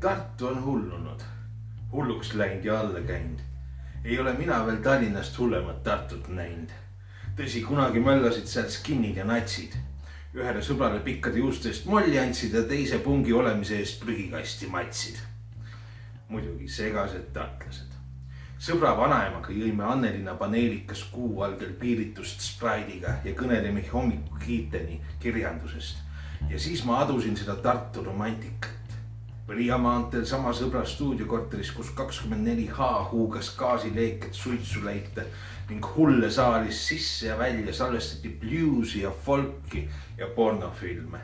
Tartu on hullunud, hulluks läinud ja alla käinud. Ei ole mina veel Tallinnast hullemat Tartut näinud. Tõsi, kunagi möllasid seal skinnid ja natsid. Ühele sõbrale pikkade juuste eest molli andsid ja teise pungi olemise eest prügikasti matsid. Muidugi segased tartlased. Sõbra vanaemaga jõime Annelinna paneelikas kuuvalgel piiritust spraidiga ja kõneleme hommiku kiiteni kirjandusest. Ja siis ma adusin seda Tartu romantikat. Riia maanteel sama sõbra stuudiokorteris, kus 24H huugas gaasileeket suitsu leite ning hulle saalis sisse ja välja salvestati bluesi ja folki ja pornofilme.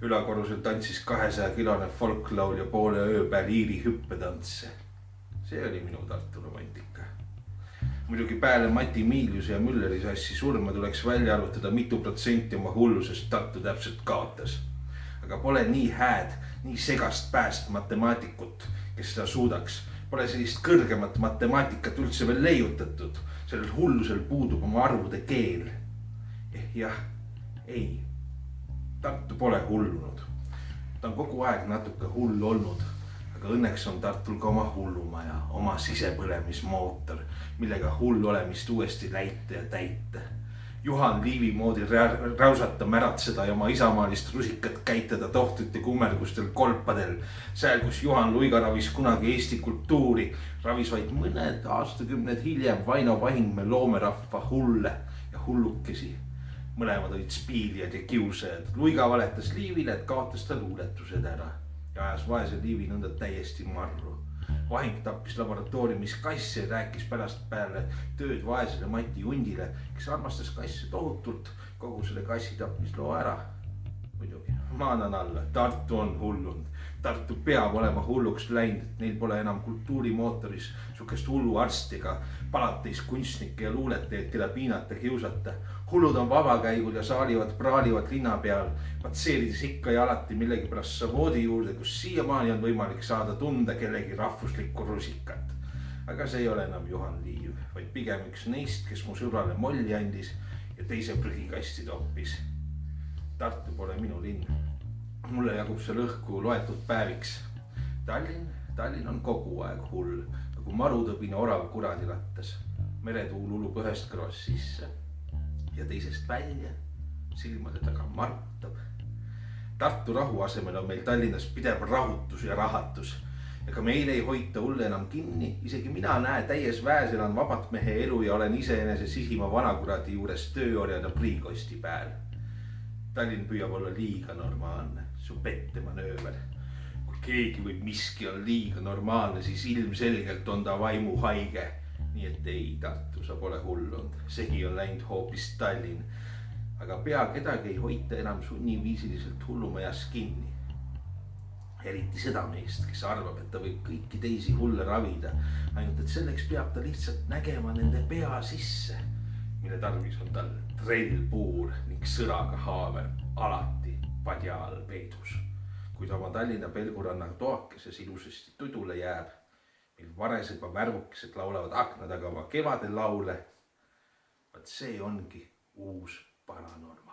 Ülakorrusel tantsis 200-kilone folklaul ja poole öö Berliini hüppetantse. See oli minu Tartu romantika. Muidugi peale Mati Miiliuse ja Mülleri sassi surma tuleks välja arvutada mitu protsenti oma hullusest Tartu täpselt kaotas. Aga pole nii hääd, nii segast pääst matemaatikut, kes seda suudaks. Pole sellist kõrgemat matemaatikat üldse veel leiutatud. Sellel hullusel puudub oma arvude keel. Jah, ei. Tartu pole hullunud. Ta on kogu aeg natuke hull olnud. Aga õnneks on Tartul ka oma hullumaja, oma sisepõlemismootor, millega hull olemist uuesti läita ja täita. Juhan Liivi moodi räusata, märatseda ja oma isamaalist rusikat käitada tohtrite kummergustel kolpadel. Sääl, kus Juhan Luiga ravis kunagi Eesti kultuuri, ravis vaid mõned aastakümned hiljem Vaino Vahingmäe loomerahva hulle ja hullukesi. Mõlemad olid spiilijad ja kiusajad. Luiga valetas Liivile, et kaotas ta luuletused ära ja ajas vaese Liivi nõnda täiesti marru. Vahing tappis laboratooriumis kasse ja rääkis pärast peale tööd vaesele Mati Hundile, kes armastas kasse tohutult, kogu selle kassi tapmisloo ära. Muidugi, ma annan alla, Tartu on hullunud. Tartu peab olema hulluks läinud, et neil pole enam kultuurimootoris sukest hullu arstiga, palateis kunstnikke ja luuletajaid, keda piinata kiusata. Hullud on vabakäigul ja praalivad linna peal, patseerides ikka ja alati millegi pärast Savoodi juurde, kus siiamaani on võimalik saada tunda kellegi rahvuslikku rusikat. Aga see ei ole enam Juhan Liiv, vaid pigem üks neist, kes mu sõbrale molli andis ja teise prügikasti toppis. Tartu pole minu linn. Mulle jagub see lõhku loetud päeviks. Tallinn on kogu aeg hull, nagu marutõbine orav kuradirattas. Meretuul ulub ühest kõrvast sisse ja teisest välja, silmade taga martab. Tartu rahu asemel on meil Tallinnas pidev rahutus ja rahatus. Ega meil ei hoita hulle enam kinni, isegi mina näe täies väes elan vabat mehe elu ja olen iseenese sisima vanakuradi juures tööorjana priikosti pääl. Tallinn püüab olla liiga normaalne, su pettemanööver. Kui keegi või miski on liiga normaalne, siis ilmselgelt on ta vaimu haige. Nii et ei, Tartu, sa pole hullunud. Segi on läinud hoopis Tallinn. Aga pea kedagi ei hoita enam sunniviisiliselt hullumajas kinni. Eriti seda meest, kes arvab, et ta võib kõiki teisi hulle ravida. Ainult, et selleks peab ta lihtsalt nägema nende pea sisse, mille tarvis on tal trellpuur ning sõraga haaver alati padja all peidus. Kui ta oma Tallinna pelguranna toakeses ilusasti tudule jääb, mil varesega värvukesed laulavad akna taga oma kevade laule, vaat see ongi uus paranorm.